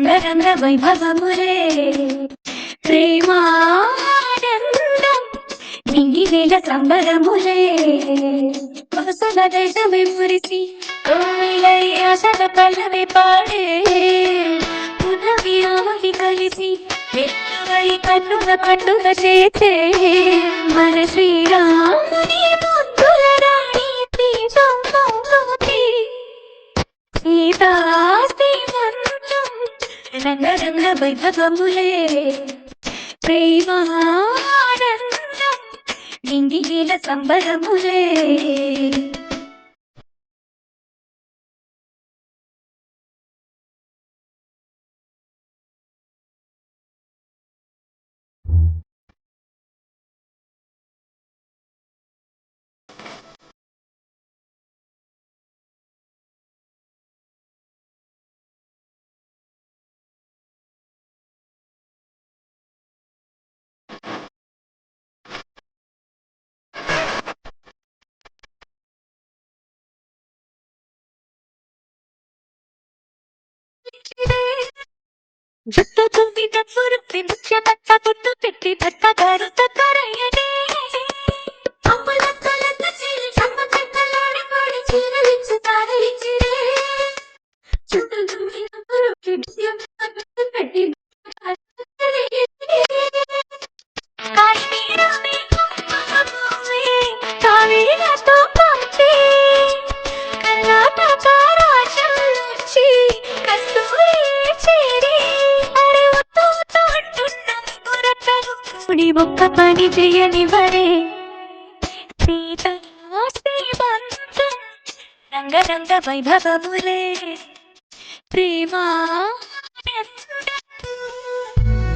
రంగరంగ వైభవములే ప్రేమానందం నింగి వేల సంబరములే వసుల దేశమే మురిసి కోయిలై ఆశల పల్లవి పాడే పునవి ఆమకి కలిసి వెట్టువై కన్నుల పండుగ చేసే మన శ్రీరాముని ముద్దుల రాణి సీతా రంగరంగ వైభవములే ప్రేమానందం నింగి వేల సంబరములే. జుట్టు తుమ్మి నవ్వురుపి ముత్య తట్ట గుట్టు పెట్టి తట్ట గారుత కరయ్యనే అమ్మలక్కలక్క చీర చమ్మ చెక్కలాడి పాడి చీరలిచ్చు తారలిచ్చిరే జుట్టు తుమ్మి నవ్వురుపి ముత్య తట్ట పెట్టి కాశ్మీరమే కావేరతో పాచి కర్ణాటక రాజ్యం నుంచి కస్తూరి చేరి ఒక్క పని చేయని వరే సీత శ్రీమంతం రంగరంగ వైభవములే ప్రేమా